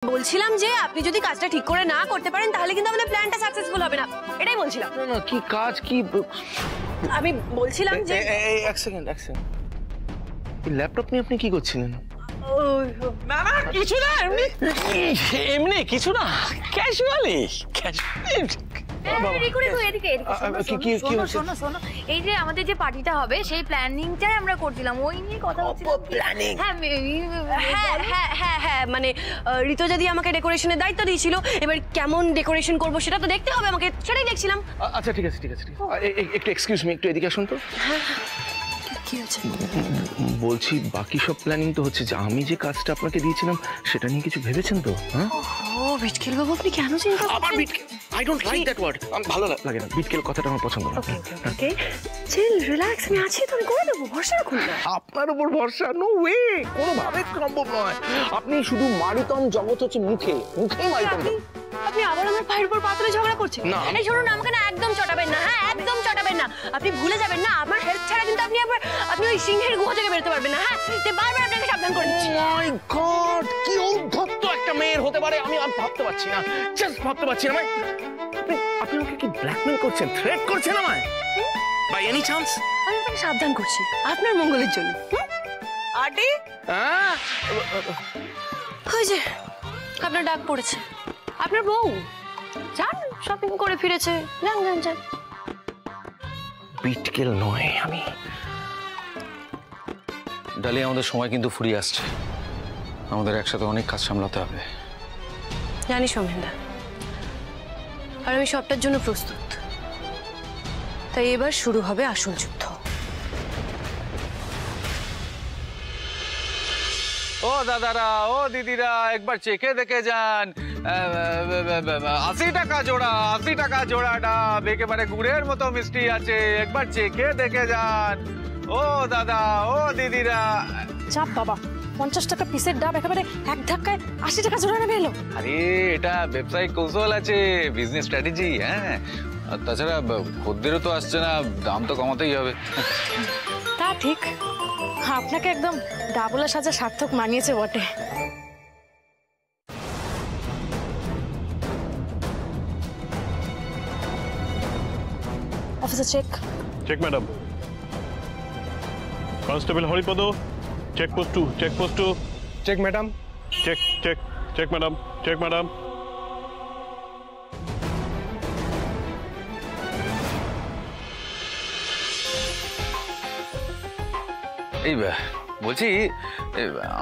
বলছিলাম যে আপনি যদি কাজটা ঠিক করে না করতে পারেন তাহলে কিন্তু আমাদের প্ল্যানটা সাকসেসফুল হবে না, এটাই বলছিলাম। না না, কি কাজ কি? আমি বলছিলাম যে এক সেকেন্ড এই ল্যাপটপ নিয়ে আপনি কি করছিলেন? না না কিছু না, এমনি এমনি কিছু না, ক্যাজুয়ালি এই যে আমাদের যে পার্টিটা হবে সেই প্ল্যানিংটাই আমরা করছিলাম, ওই নিয়ে কথা হচ্ছিল। হ্যাঁ মানে ঋতুজা দি আমাকে ডেকোরেশনের দায়িত্ব দিয়েছিল, এবার কেমন ডেকোরেশন করব সেটা তো দেখতে হবে আমাকে, সেটাই দেখছিলাম। আচ্ছা ঠিক আছে একটু এক্সকিউজ মি, একটু এদিকে আসুন তো। কি আছে? বলছি বাকি সব প্ল্যানিং তো হচ্ছে, যে আমি যে কাজটা আপনাকে দিয়েছিলাম সেটা নিয়ে কিছু ভেবেছেন তো? হ্যাঁ ও বিটকেল বাবু, আপনি কেন চিন্তা করছেন? আবার বিটকেল? I don't like that word, আমার ভালো লাগে না, বিটকেল কথাটা আমার পছন্দ না। ওকে চিল রিল্যাক্স, আমি আছি তো, আমি করে দেবো, ভরসা রাখুন না। আপনার উপর ভরসা? নো ওয়ে, কোনোভাবে সম্ভব নয়। আপনি শুধু মারিতম জগৎ হচ্ছে মুখেই মারিতম। আপনি আবার আমার ভাইয়ের উপর পাতলে ঝগড়া করছেন? না এই শুনুন, আমাকে না একদম চটাবেন না, হ্যাঁ একদম চটাবেন না। আপনি ভুলে যাবেন না, আমার হেল্প ছাড়া কিন্তু আপনি ওই সিংহের গুহা থেকে বেরোতে পারবেন না। হ্যাঁ, বারবার আপনাকে সাবধান করে দিচ্ছি। মাই গড, কি উদ্ধত একটা মেয়ের হতে পারে আমি আর ভাবতে পারছি না, জাস্ট ভাবতে পারছি না। আপনি আমাকে কি ব্ল্যাকমেল করছেন, থ্রেট করছেন আমায়? By any chance? আমি আপনাকে সাবধান করছি আপনার মঙ্গলের জন্য। আটি ওই যে আপনার ডাক পড়েছে, আপনার বউ যান শপিং করে ফিরেছে, যান। বিটকেল নয় আমি। ডালি, আমাদের সময় কিন্তু ফুরিয়ে আসছে, আমাদের একসাথে অনেক কাজ সামলাতে হবে। জানি সৌমেনদা, আর আমি সবটার জন্য প্রস্তুত। তাই এবার শুরু হবে আসল যুদ্ধ। ও দাদারা, ও দিদিরা, একবার চেখে দেখে যান। 80 টাকা জোড়া, 80 টাকা জোড়া ডাব, একেবারে গুড়ের মতো মিষ্টি আছে, একবার চেখে দেখে যান। ও দাদা, ও দিদিরা। চাপ বাবা, 50 টাকা পিসের ডাব একেবারে এক ধাক্কায় 80 টাকা জোড়া নেমে এলো। আরে এটা ব্যবসায়িক কৌশল আছে, বিজনেস স্ট্র্যাটেজি। হ্যাঁ, আর তাছাড়া খদ্দেরও তো আসছে না, দাম তো কমাতেই হবে। তা ঠিক, আপনাকে একদম ডাবলা সাজা সার্থক মানিয়েছে বটে। Officer check madam. Constable Haripada, checkpost 2 check madam. Check madam. এই বলছি,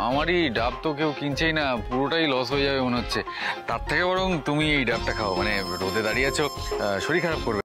আমারই ডাব তো কেউ কিনছেই না, পুরোটাই লস হয়ে যাবে মনে হচ্ছে। তার থেকে বরং তুমি এই ডাবটা খাও, মানে রোদে দাঁড়িয়ে আছো, শরীর খারাপ করবে।